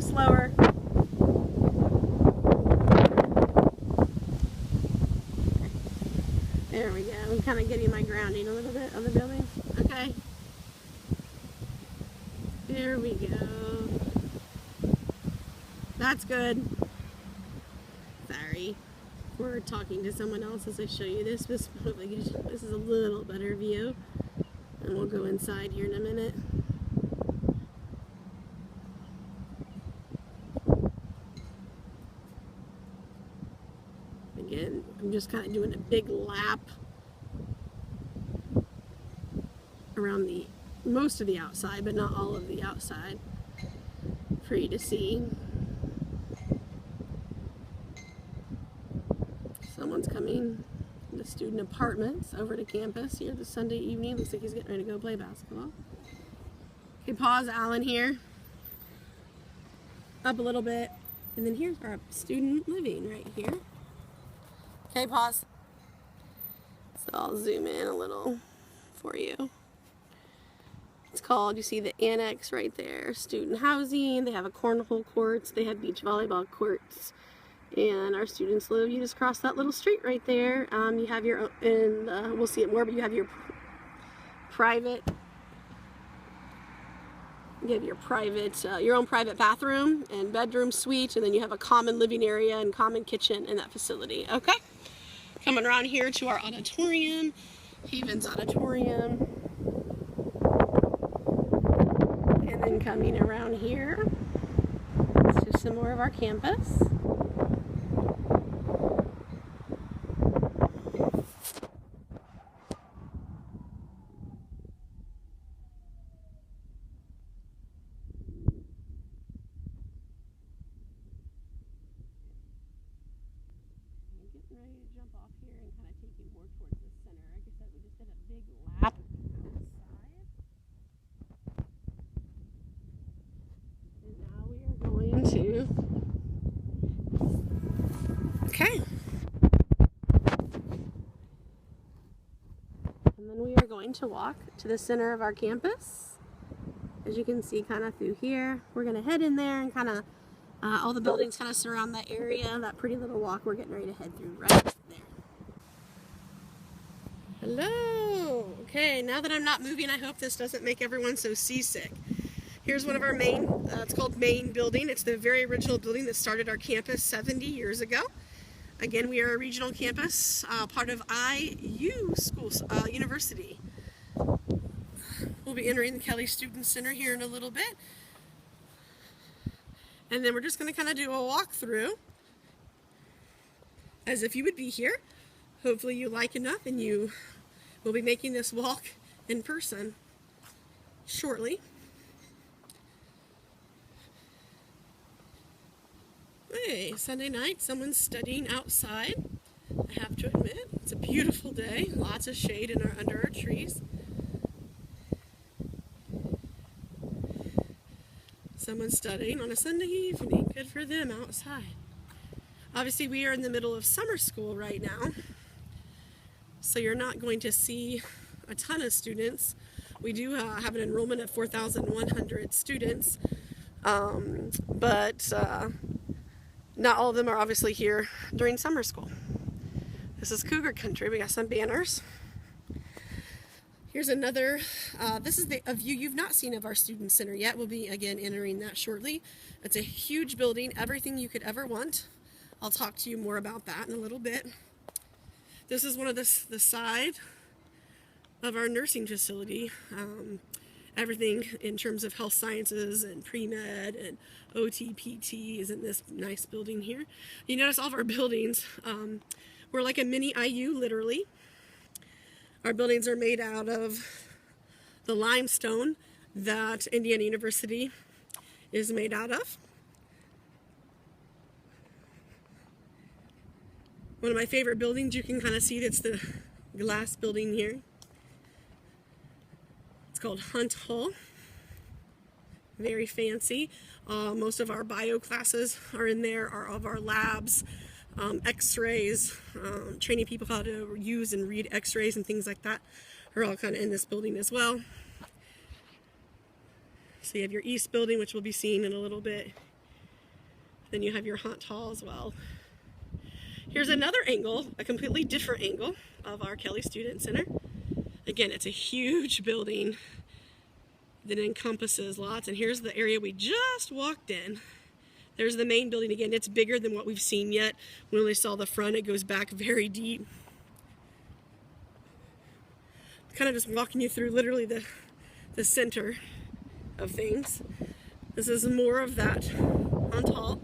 slower. There we go. I'm kind of getting my grounding a little bit on the building. Okay. There we go. That's good. Sorry. We're talking to someone else as I show you this. This is a little better view. And we'll go inside here in a minute. Again, I'm just kind of doing a big lap around most of the outside, but not all of the outside for you to see. Someone's coming. The student apartments over to campus here this Sunday evening. Looks like he's getting ready to go play basketball. Okay, pause, Alan here. Up a little bit. And then here's our student living right here. Okay, pause. So I'll zoom in a little for you. It's called, you see the annex right there, student housing. They have a cornhole courts. They have beach volleyball courts. And our students live, you just cross that little street right there. You have your, we'll see it more, but you have your private, your own private bathroom and bedroom suite, and then you have a common living area and common kitchen in that facility. Okay? Coming around here to our auditorium, Haven's Auditorium. And then coming around here to some more of our campus. Ready to jump off here and kind of take you more towards the center. Like I said, we just did a big lap outside. And now we are going to... Okay. And then we are going to walk to the center of our campus. As you can see kind of through here. We're going to head in there and kind of all the buildings kind of surround that area, that pretty little walk we're getting ready to head through right there. Hello! Okay, now that I'm not moving, I hope this doesn't make everyone so seasick. Here's one of our main, it's called Main Building. It's the very original building that started our campus 70 years ago. Again, we are a regional campus, part of IUK University. We'll be entering the Kelly Student Center here in a little bit. And then we're just going to kind of do a walkthrough as if you would be here. Hopefully you like enough and you will be making this walk in person shortly. Hey, Sunday night, someone's studying outside. I have to admit, it's a beautiful day. Lots of shade under our trees. Someone's studying on a Sunday evening. Good for them outside. Obviously, we are in the middle of summer school right now, so you're not going to see a ton of students. We do have an enrollment of 4,100 students, but not all of them are obviously here during summer school. This is Cougar Country. We got some banners. Here's another, this is a view you've not seen of our student center yet. We'll be, again, entering that shortly. It's a huge building, everything you could ever want. I'll talk to you more about that in a little bit. This is one of the side of our nursing facility. Everything in terms of health sciences and pre-med and OT, PT is in this nice building here. You notice all of our buildings, we're like a mini IU, literally. Our buildings are made out of the limestone that Indiana University is made out of. One of my favorite buildings, you can kind of see that's the glass building here. It's called Hunt Hall. Very fancy. Most of our bio classes are in there, of our labs. X-rays, training people how to use and read x-rays and things like that are all kind of in this building as well. So you have your east building, which we'll be seeing in a little bit. Then you have your hunt hall as well. Here's another angle, a completely different angle of our Kelly Student Center. Again, it's a huge building that encompasses lots, and here's the area we just walked in. There's the main building again. It's bigger than what we've seen yet. We only saw the front. It goes back very deep. Kind of just walking you through literally the center of things. This is more of that hunt hall.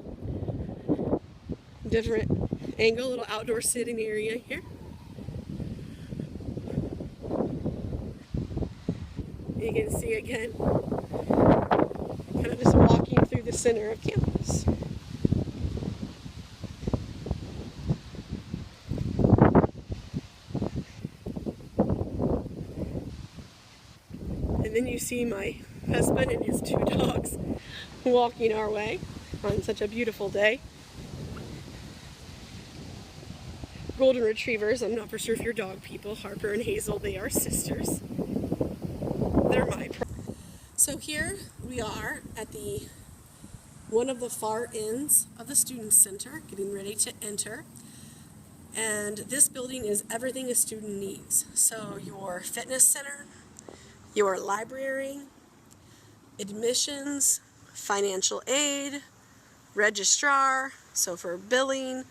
Different angle, little outdoor sitting area here. You can see again, kind of just walking through the center of campus. And then you see my husband and his 2 dogs walking our way on such a beautiful day. Golden retrievers. I'm not for sure if you're dog people. Harper and Hazel, they are sisters. They're my So here we are at one of the far ends of the Student Center, getting ready to enter. And this building is everything a student needs. So your fitness center, your library, admissions, financial aid, registrar, so for billing,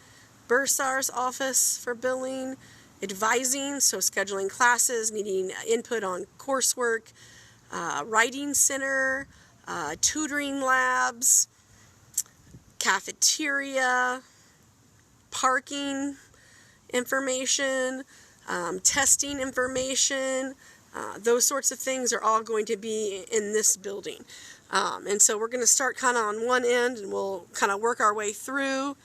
bursar's office for billing, advising, so scheduling classes, needing input on coursework, writing center, tutoring labs, cafeteria, parking information, testing information, those sorts of things are all going to be in this building. And so we're going to start kind of on one end, and we'll kind of work our way through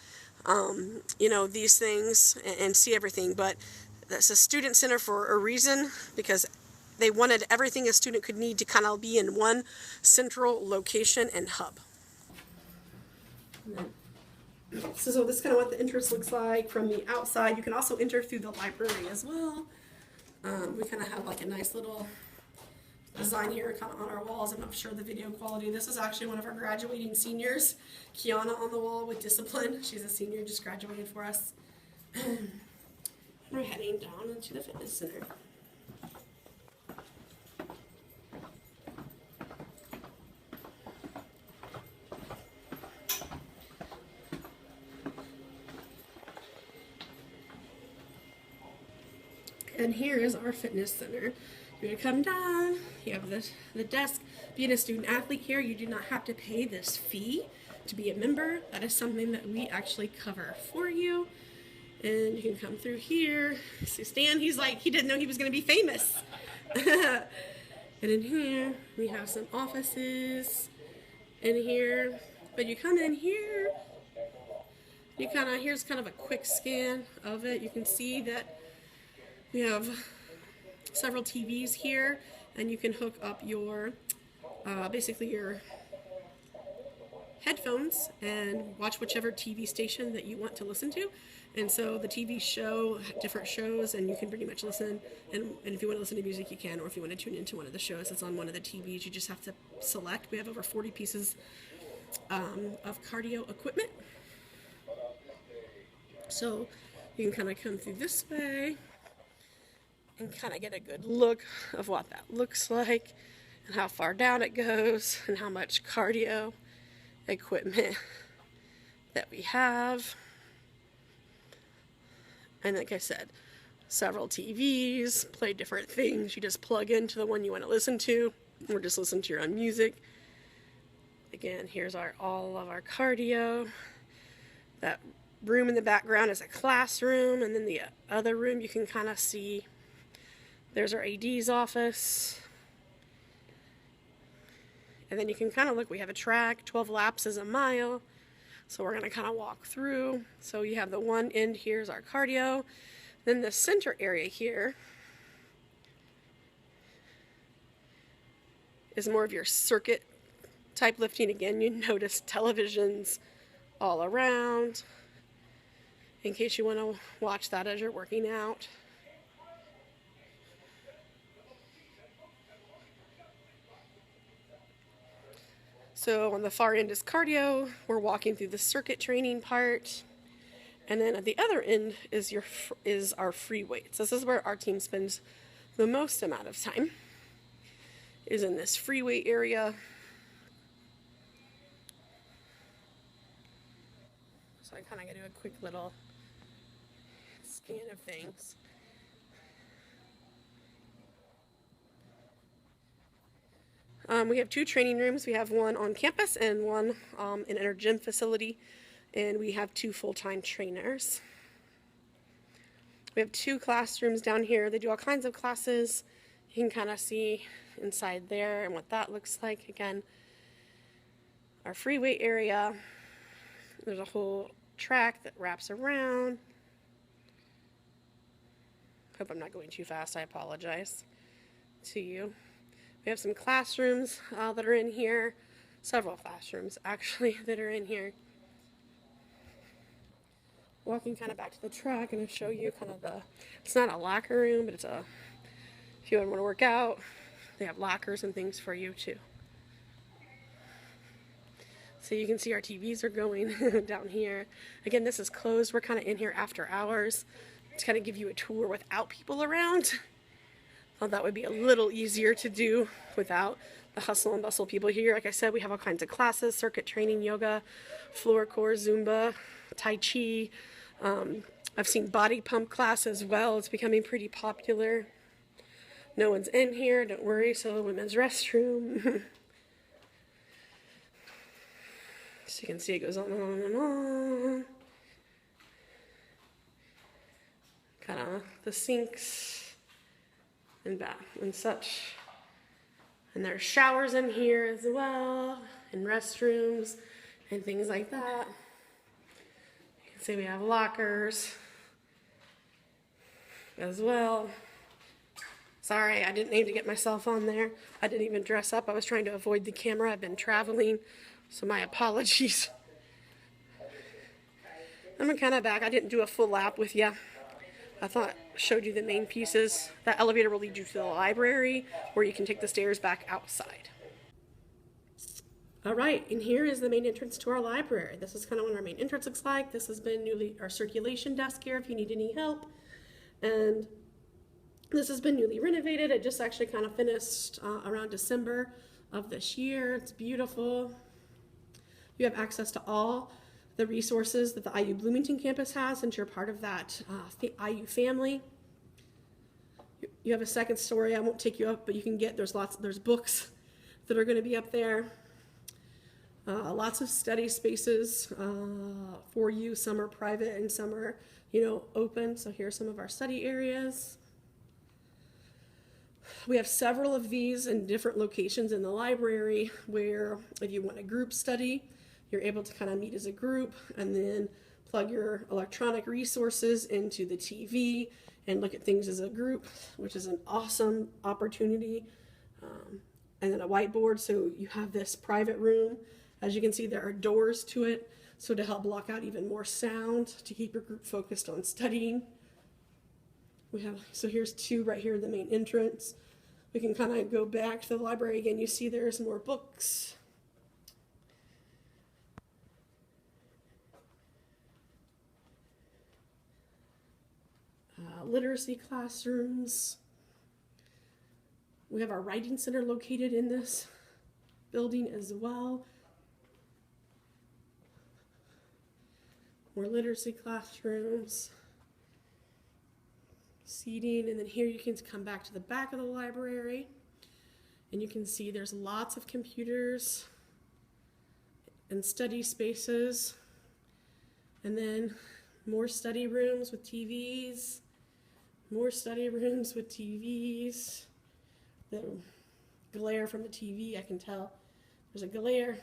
these things and see everything. But that's a student center for a reason, because they wanted everything a student could need to kind of be in one central location and hub. So this is kind of what the entrance looks like from the outside. You can also enter through the library as well. We kind of have like a nice little design here kind of on our walls. I'm not sure the video quality. This is actually one of our graduating seniors, Kiana, on the wall with discipline. She's a senior, just graduated for us. We're heading down into the fitness center. And here is our fitness center. You're going to come down, you have the desk. Being a student athlete here, you do not have to pay this fee to be a member. That is something that we actually cover for you. And you can come through here. See Stan, he's like, he didn't know he was going to be famous. And in here, we have some offices in here. But you come in here, here's kind of a quick scan of it. You can see that we have several TVs here, and you can hook up your, basically your headphones and watch whichever TV station that you want to listen to. And so the TV show different shows, and you can pretty much listen, and if you want to listen to music you can, or if you want to tune into one of the shows that's on one of the TVs, you just have to select. We have over 40 pieces of cardio equipment. So you can kind of come through this way and kind of get a good look of what that looks like, and how far down it goes, and how much cardio equipment that we have. And like I said, several TVs, play different things. You just plug into the one you want to listen to, or just listen to your own music. Again, here's all of our cardio. That room in the background is a classroom, and then the other room you can kind of see, there's our AD's office. And then you can kind of look, we have a track, 12 laps is a mile. So we're going to kind of walk through. So you have the one end here is our cardio. Then the center area here is more of your circuit type lifting. Again, you notice televisions all around in case you want to watch that as you're working out. So on the far end is cardio. We're walking through the circuit training part. And then at the other end is our free weights. This is where our team spends the most amount of time, is in this free weight area. So I kind of got to do a quick little scan of things. We have 2 training rooms. We have one on campus and one in our gym facility, and we have 2 full-time trainers. We have 2 classrooms down here. They do all kinds of classes. You can kind of see inside there and what that looks like. Again, our free weight area. There's a whole track that wraps around. Hope I'm not going too fast. I apologize to you. We have some classrooms that are in here. Several classrooms, actually, that are in here. Walking kind of back to the track, and I'll show you kind of it's not a locker room, but it's if you want to work out, they have lockers and things for you too. So you can see our TVs are going down here. Again, this is closed. We're kind of in here after hours to kind of give you a tour without people around. Thought that would be a little easier to do without the hustle and bustle people here. Like I said, we have all kinds of classes: circuit training, yoga, floor core, Zumba, Tai Chi. I've seen body pump class as well. It's becoming pretty popular. No one's in here, don't worry. So women's restroom. So you can see it goes on and on and on. Kind of the sinks and bath and such. And there's showers in here as well, and restrooms and things like that. You can see we have lockers as well. Sorry, I didn't aim to get myself on there. I didn't even dress up. I was trying to avoid the camera. I've been traveling, so my apologies. I'm kind of back. I didn't do a full lap with you. I thought showed you the main pieces. That elevator will lead you to the library, where you can take the stairs back outside. All right, and here is the main entrance to our library. This is kind of what our main entrance looks like. This has been our circulation desk here if you need any help. And this has been newly renovated. It just actually kind of finished around December of this year. It's beautiful. You have access to all the resources that the IU Bloomington campus has, since you're part of that IU family. You have a second story. I won't take you up, but you can get, there's books that are going to be up there. Lots of study spaces for you. Some are private and some are, open. So here's some of our study areas. We have several of these in different locations in the library, where if you want a group study, you're able to kind of meet as a group and then plug your electronic resources into the TV and look at things as a group, which is an awesome opportunity. And then a whiteboard, so you have this private room. As you can see, there are doors to it, so to help block out even more sound, to keep your group focused on studying. So here's 2 right here in the main entrance. We can kind of go back to the library again. You see there's more books. Literacy classrooms. We have our writing center located in this building as well. More literacy classrooms. Seating, and then here you can come back to the back of the library and you can see there's lots of computers and study spaces, and then more study rooms with TVs, more study rooms with TVs. The glare from the TV, I can tell there's a glare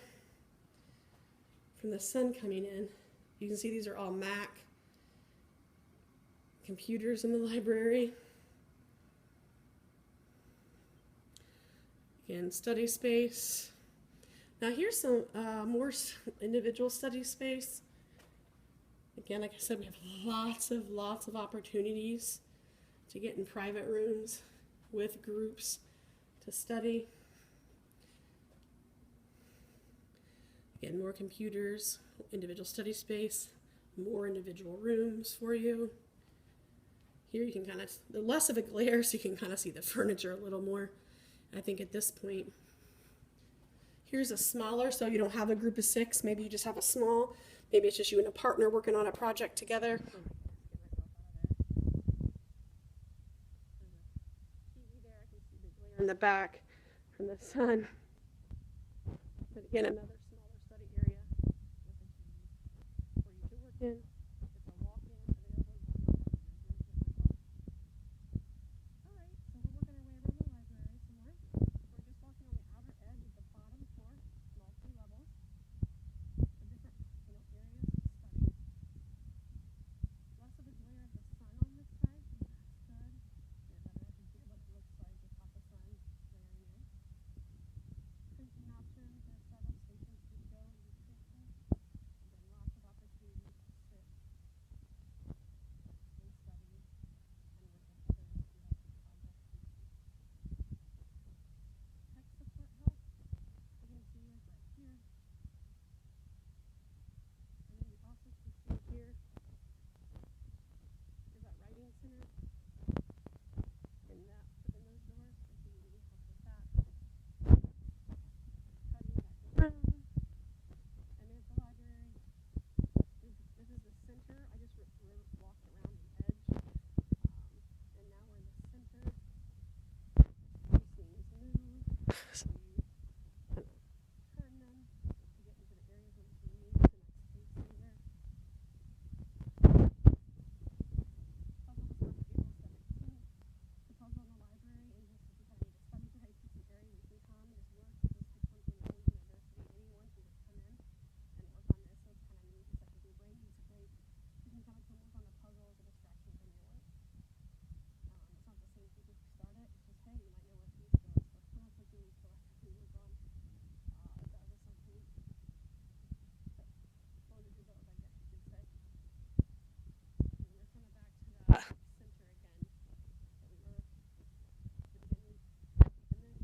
from the sun coming in. You can see these are all Mac computers in the library. Again, study space. Now here's some more individual study space. Again, like I said, we have lots of opportunities to get in private rooms with groups to study. Again, more computers, individual study space, more individual rooms for you. Here you can kind of, the less of a glare so you can kind of see the furniture a little more. I think at this point, here's a smaller, so you don't have a group of 6, maybe you just have a small, maybe it's just you and a partner working on a project together. In the back from the sun. But again, another smaller study area with a TV for you to work in. It's a walk-in available. All right, so we're working our way around the library some more. We're just walking on the outer edge of the bottom floor, multi-levels, the different areas of study. Less of a glare of the sun on this side, so that's good. You're better to see what it looks like without the sun glaring in. Printing options, there's several stations to go and do printing. Again, lots of opportunities to sit and study and work with others if you have some projects to do. Tech support help, you can see is right here. And then you also can see here is that writing center. And that, open those doors if you need help with that. Cutting back the room. And there's the library. This is the center. I just walked around the edge. And now we're in the center. These things move. So you kind of turn them to get into the areas where you need some space in there. Puzzle was on April 17th. The puzzle in the library, and just if you kind of need a study today, pick an area you can come, just work. This is 6 months from the university. Anyone can just come in and work on this, so it's kind of neat. It's like if your brain needs a break, you can kind of come work on the puzzle as a distraction from your work. It's not the same people who start it. It's just, hey, you might know where piece goes. So it's kind of something you selectively work on. That was something that floated your boat, I guess you could say. And we're kind of back to that center again that we were at the beginning. And then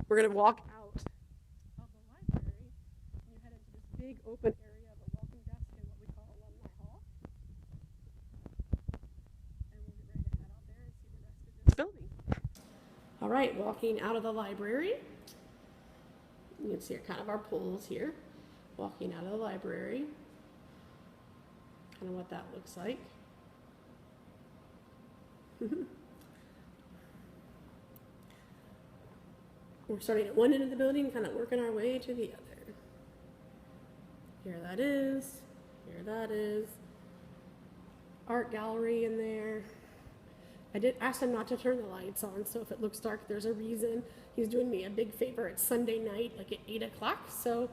we're going to walk out of the library and you head into this big open area of a welcome desk and what we call alumni hall. And we'll get ready to head out there and see the rest of this building. All right, walking out of the library. You can see kind of our poles here. Walking out of the library. Kind of what that looks like. We're starting at one end of the building, kind of working our way to the other. Here that is. Here that is. Art gallery in there. I did ask him not to turn the lights on, so if it looks dark, there's a reason. He's doing me a big favor. It's Sunday night, like at 8 o'clock. So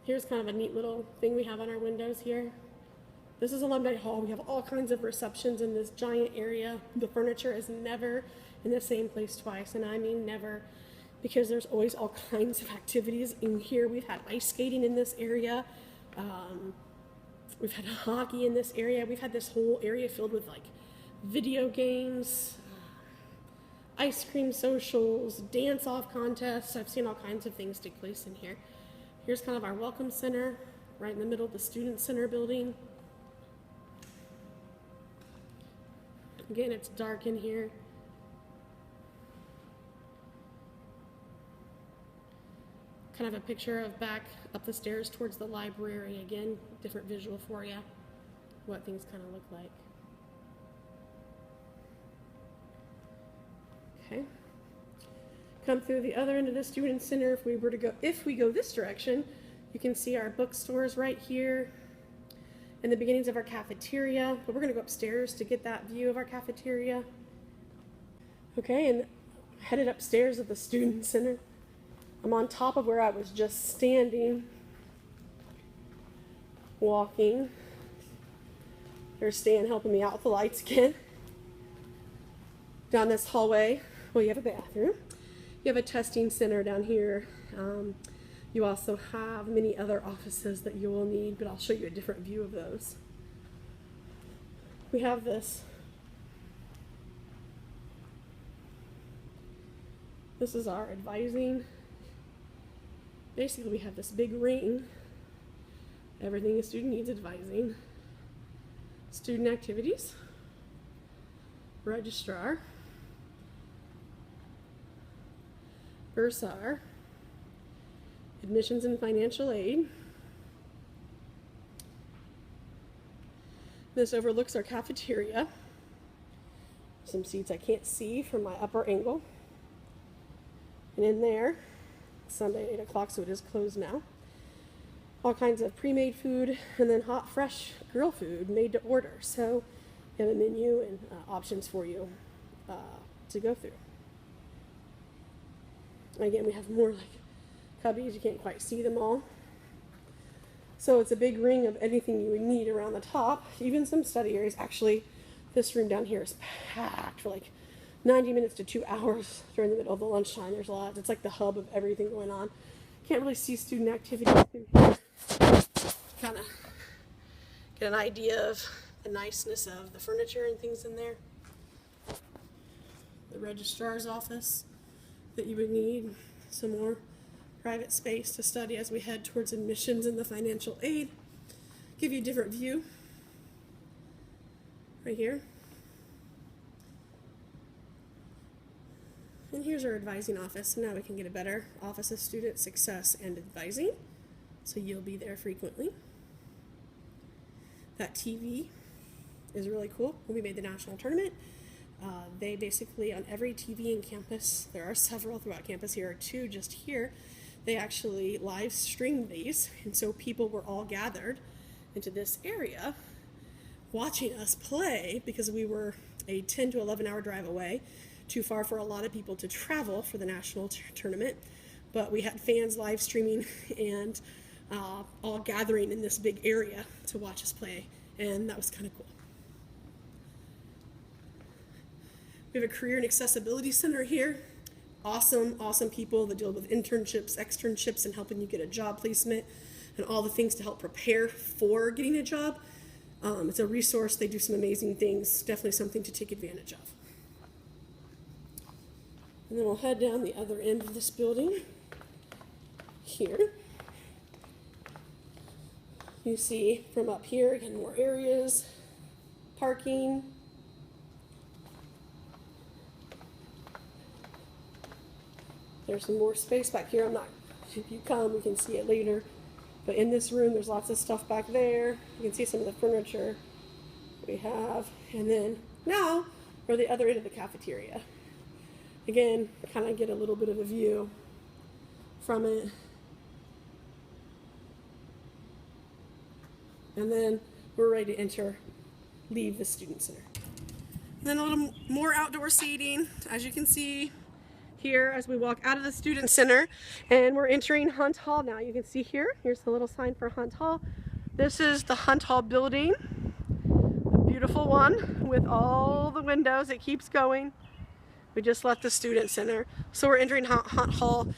here's kind of a neat little thing we have on our windows here. This is Alumni Hall. We have all kinds of receptions in this giant area. The furniture is never in the same place twice, and I mean never, because there's always all kinds of activities in here. We've had ice skating in this area. We've had hockey in this area. We've had this whole area filled with like video games, ice cream socials, dance-off contests. I've seen all kinds of things take place in here. Here's kind of our welcome center, right in the middle of the student center building. Again, it's dark in here. Kind of a picture of back up the stairs towards the library. Again, different visual for you, what things kind of look like. Okay. Come through the other end of the student center. If we go this direction, you can see our bookstores right here and the beginnings of our cafeteria. But we're going to go upstairs to get that view of our cafeteria. Okay, and headed upstairs at the student center. I'm on top of where I was just standing, walking. There's Stan helping me out with the lights again. Down this hallway, well, you have a bathroom. You have a testing center down here. You also have many other offices that you will need, but I'll show you a different view of those. We have this. This is our advising Basically, we have this big ring. Everything a student needs advising. Student activities. Registrar. Bursar. Admissions and financial aid. This overlooks our cafeteria. Some seats I can't see from my upper angle. And in there, Sunday 8 o'clock, so it is closed now. All kinds of pre-made food and then hot, fresh grill food made to order. So we have a menu and options for you to go through. Again, we have more like cubbies. You can't quite see them all. So it's a big ring of anything you would need around the top, even some study areas. Actually, this room down here is packed for like 90 minutes to 2 hours during the middle of the lunchtime. There's a lot. It's like the hub of everything going on. Can't really see student activity through here. Kind of get an idea of the niceness of the furniture and things in there. The registrar's office that you would need. Some more private space to study as we head towards admissions and the financial aid. Give you a different view right here. And here's our advising office. So now we can get a better Office of Student Success and Advising. So you'll be there frequently. That TV is really cool. When we made the national tournament, they basically, on every TV in campus, there are several throughout campus, here are 2 just here, they actually live streamed these, and so people were all gathered into this area watching us play because we were a 10 to 11 hour drive away, too far for a lot of people to travel for the national tournament, but we had fans live streaming and all gathering in this big area to watch us play, and that was kind of cool. We have a career and accessibility center here. Awesome people that deal with internships, externships, and helping you get a job placement and all the things to help prepare for getting a job. It's a resource. They do some amazing things. Definitely something to take advantage of. And then we'll head down the other end of this building here. You see from up here, again, more areas, parking. There's some more space back here. If you come, we can see it later. But in this room, there's lots of stuff back there. You can see some of the furniture we have. And then now, we're the other end of the cafeteria. Again, kind of get a little bit of a view from it. And then we're ready to leave the Student Center. And then a little more outdoor seating, as you can see here as we walk out of the Student Center, and we're entering Hunt Hall now. You can see here's the little sign for Hunt Hall. This is the Hunt Hall building, a beautiful one with all the windows. It keeps going. We just left the Student Center, so we're entering Hunt Hall.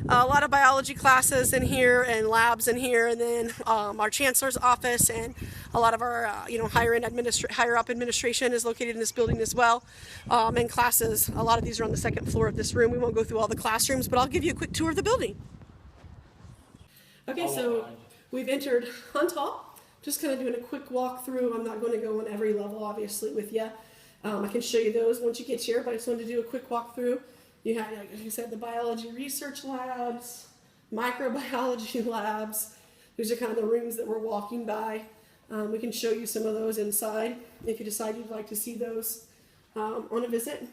A lot of biology classes in here and labs in here, and then our chancellor's office and a lot of our higher up administration is located in this building as well. And classes, a lot of these are on the second floor of this room. We won't go through all the classrooms, but I'll give you a quick tour of the building. Okay, so we've entered Hunt Hall. Just kind of doing a quick walk through. I'm not going to go on every level, obviously, with you. I can show you those once you get here, but I just wanted to do a quick walkthrough. You have, like I said, the biology research labs, microbiology labs. These are kind of the rooms that we're walking by. We can show you some of those inside if you decide you'd like to see those on a visit.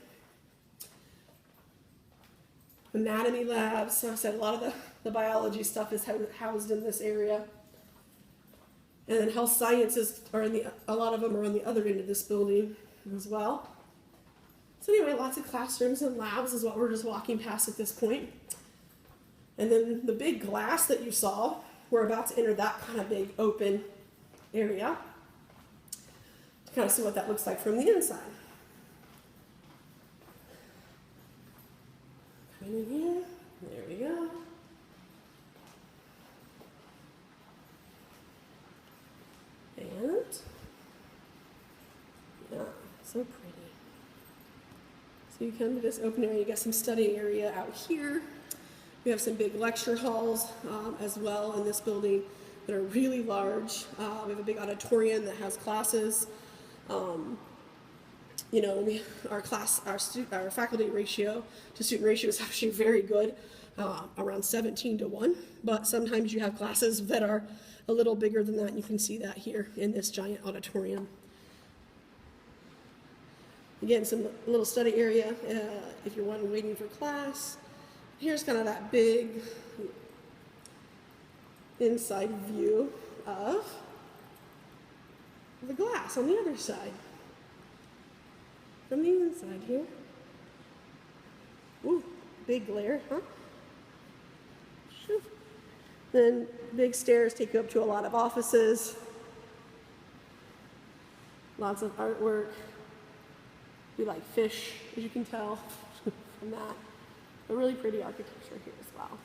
Anatomy labs. So I said a lot of the biology stuff is housed in this area. And then health sciences are a lot of them are on the other end of this building as well. So anyway, lots of classrooms and labs is what we're just walking past at this point. And then the big glass that you saw, we're about to enter that kind of big open area to kind of see what that looks like from the inside. Coming in here, there we go. And yeah, so pretty. So you come to this open area, you got some study area out here. We have some big lecture halls as well in this building that are really large. We have a big auditorium that has classes. You know, our faculty ratio to student ratio is actually very good, around 17-1. But sometimes you have classes that are a little bigger than that, and you can see that here in this giant auditorium. Again, some little study area if you're waiting for class. Here's kind of that big inside view of the glass on the other side. From the inside here. Ooh, big glare, huh? Then big stairs take you up to a lot of offices. Lots of artwork. We like fish, as you can tell from that. A really pretty architecture here as well.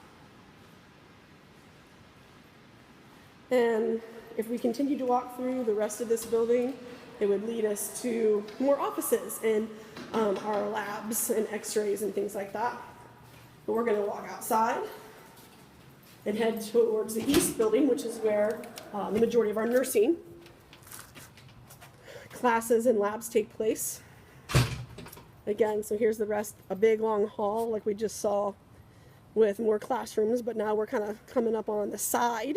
And if we continue to walk through the rest of this building, it would lead us to more offices and our labs and x-rays and things like that. But we're going to walk outside and head towards the east building, which is where the majority of our nursing classes and labs take place. Again, so here's the rest, a big long hall like we just saw with more classrooms, but now we're kind of coming up on the side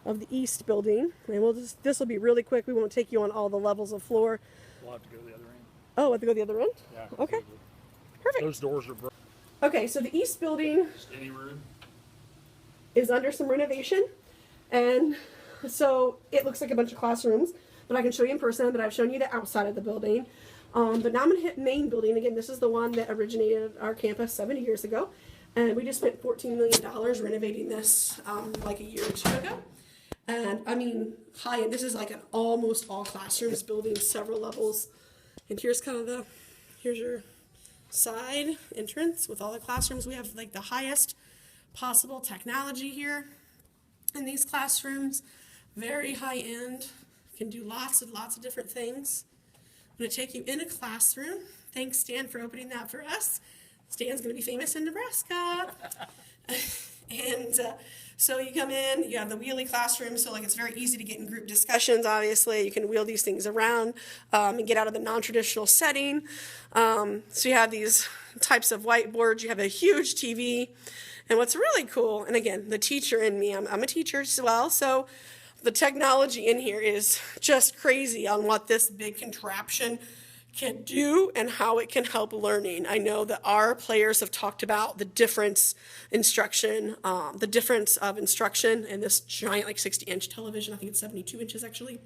of the east building. And this will be really quick. We won't take you on all the levels of floor. We'll have to go to the other end. Oh, we'll have to go to the other end? Yeah. Okay. Perfect. Those doors are broken. Okay, so the east building Any room? is under some renovation. And so it looks like a bunch of classrooms, but I can show you in person, but I've shown you the outside of the building. But now I'm going to hit main building. Again, this is the one that originated our campus 70 years ago. And we just spent $14 million renovating this like a year or two ago. And I mean, high-end, this is like an almost all classrooms building, several levels. And here's kind of here's your side entrance with all the classrooms. We have like the highest possible technology here in these classrooms. Very high-end, can do lots and lots of different things. I'm going to take you in a classroom. Thanks, Stan, for opening that for us. Stan's going to be famous in Nebraska. And so you come in, you have the wheelie classroom, so like it's very easy to get in group discussions, obviously. You can wheel these things around and get out of the non-traditional setting. So you have these types of whiteboards. You have a huge TV. And what's really cool, and again, the teacher in me, I'm a teacher as well, so the technology in here is just crazy on what this big contraption can do and how it can help learning. I know that our players have talked about the difference of instruction in this giant, like 60-inch television. I think it's 72 inches actually.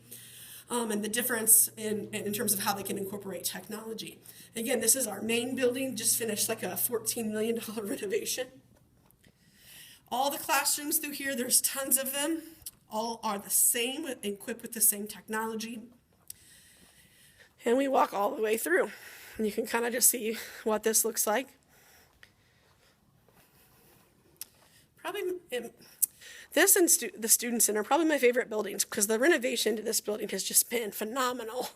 And the difference in terms of how they can incorporate technology. Again, this is our main building, just finished like a $14 million renovation. All the classrooms through here, there's tons of them. All are the same, equipped with the same technology. And we walk all the way through. And you can kind of just see what this looks like. Probably this and the Student Center are probably my favorite buildings because the renovation to this building has just been phenomenal.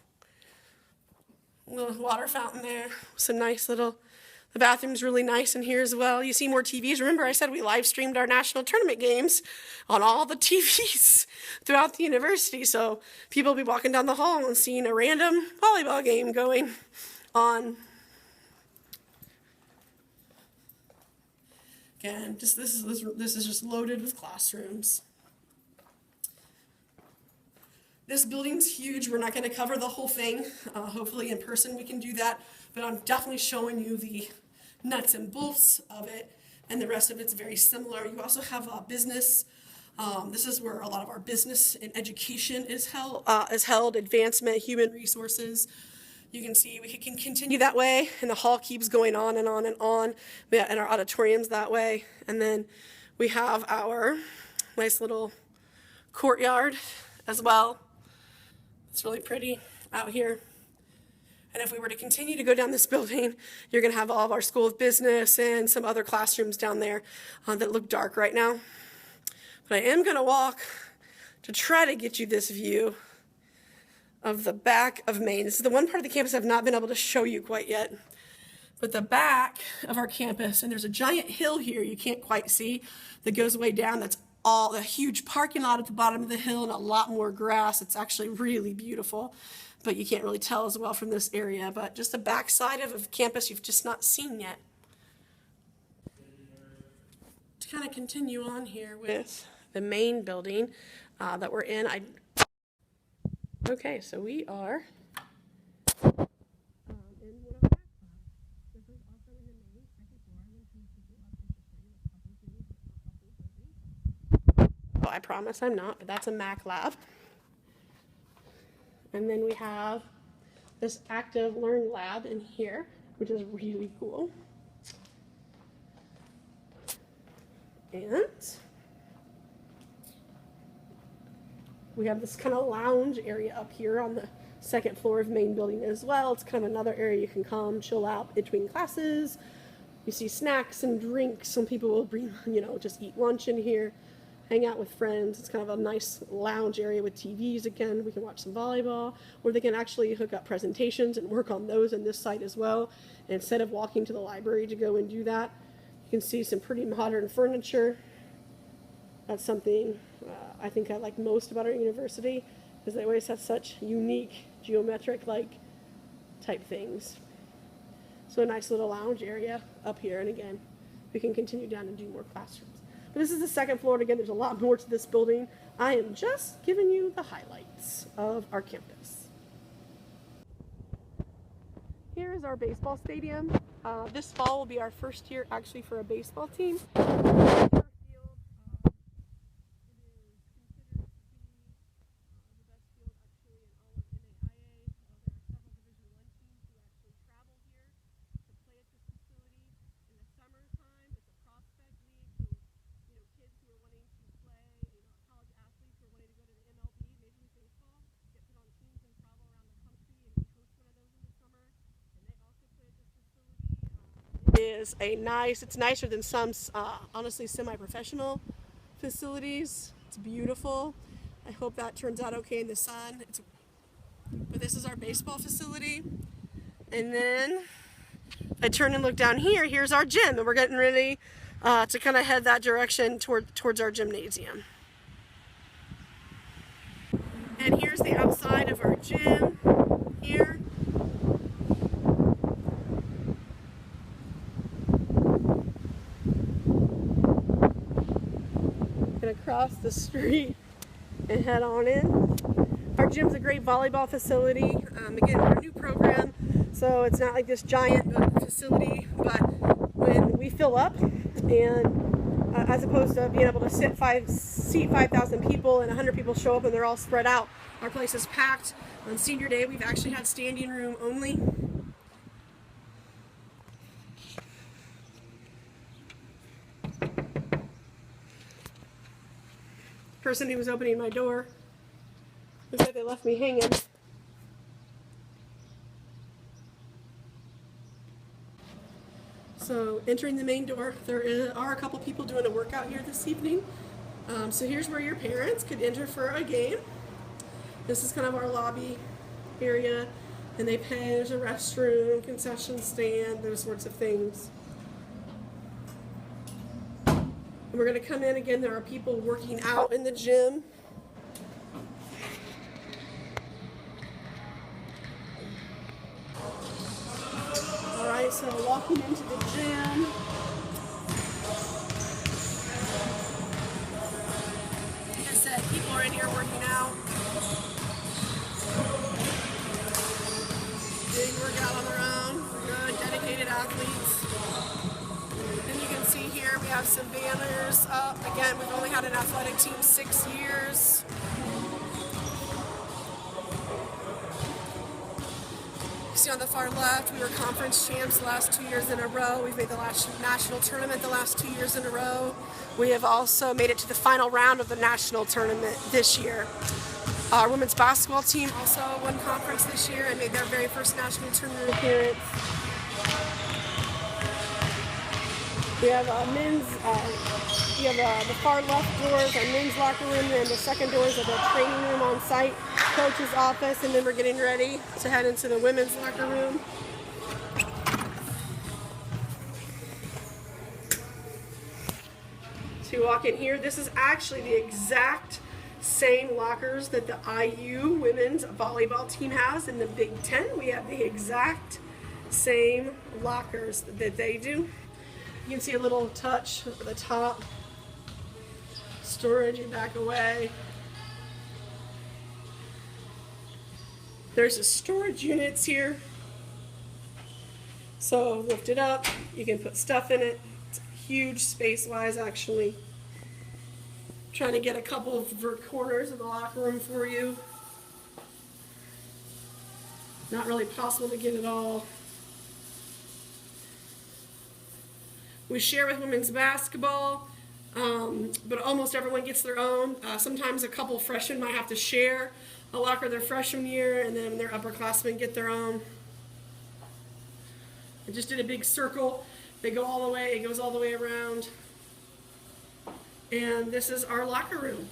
A little water fountain there, some nice little, the bathroom's really nice in here as well. You see more TVs. Remember I said we live streamed our national tournament games on all the TVs throughout the university. So people will be walking down the hall and seeing a random volleyball game going on. Again, this is just loaded with classrooms. This building's huge. We're not going to cover the whole thing. Hopefully in person we can do that. But I'm definitely showing you the nuts and bolts of it. And the rest of it's very similar. You also have business. This is where a lot of our business and education is held. Advancement, human resources. You can see we can continue that way. And the hall keeps going on and on and on. And our auditorium's that way. And then we have our nice little courtyard as well. It's really pretty out here. And if we were to continue to go down this building, you're going to have all of our School of Business and some other classrooms down there that look dark right now. But I am going to walk to try to get you this view of the back of Maine. This is the one part of the campus I've not been able to show you quite yet. But the back of our campus, and there's a giant hill here you can't quite see that goes way down. That's all a huge parking lot at the bottom of the hill and a lot more grass. It's actually really beautiful, but you can't really tell as well from this area. But just the back side of a campus you've just not seen yet. To kind of continue on here with the main building that we're in. Okay, so we are in one of our back classes. This is also in the main second floor. I'm going to people up and just show you a couple things. Oh, I promise I'm not, but that's a Mac lab. And then we have this active learn lab in here, which is really cool. And we have this kind of lounge area up here on the second floor of main building as well. It's kind of another area you can come chill out between classes. You see snacks and drinks. Some people will bring, just eat lunch in here, hang out with friends. It's kind of a nice lounge area with TVs again. We can watch some volleyball, or they can actually hook up presentations and work on those in this site as well. And instead of walking to the library to go and do that, you can see some pretty modern furniture. That's something I think I like most about our university, because they always have such unique geometric-like type things. So a nice little lounge area up here, and again, we can continue down and do more classrooms. But this is the second floor, and again, there's a lot more to this building. I am just giving you the highlights of our campus. Here is our baseball stadium. This fall will be our first year actually for a baseball team. Is it's nicer than some honestly semi-professional facilities. It's beautiful. I hope that turns out okay in the sun. But this is our baseball facility, and then I turn and look down here. Here's our gym, and we're getting ready to kind of head that direction towards our gymnasium. And here's the outside of our gym here. Across the street and head on in. Our gym's a great volleyball facility. Again, we're a new program, so it's not like this giant facility, but when we fill up, and as opposed to being able to seat 5,000 people and 100 people show up and they're all spread out, our place is packed. On senior day, we've actually had standing room only. Person who was opening my door, looks like they left me hanging. So entering the main door, there are a couple people doing a workout here this evening. So here's where your parents could enter for a game. This is kind of our lobby area, and they pay. There's a restroom, concession stand, those sorts of things. We're going to come in again. There are people working out in the gym. All right, so walking into the gym. Like I said, people are in here working out. Big workout on their own. Good, dedicated athletes. Here we have some banners up. Again, we've only had an athletic team 6 years. You see on the far left, we were conference champs the last 2 years in a row. We've made the last national tournament the last 2 years in a row. We have also made it to the final round of the national tournament this year. Our women's basketball team also won conference this year and made their very first national tournament appearance. We have men's, the far left doors, our men's locker room, and the second doors of the training room on site, coach's office, and then we're getting ready to head into the women's locker room. So you walk in here. This is actually the exact same lockers that the IU women's volleyball team has in the Big Ten. We have the exact same lockers that they do. You can see a little touch at the top. Storage, you back away. There's the storage units here. So lift it up, you can put stuff in it. It's huge space-wise, actually. Trying to get a couple of corners of the locker room for you. Not really possible to get it all. We share with women's basketball, but almost everyone gets their own. Sometimes a couple freshmen might have to share a locker their freshman year, and then their upperclassmen get their own. I just did a big circle. They go all the way, it goes all the way around. And this is our locker room.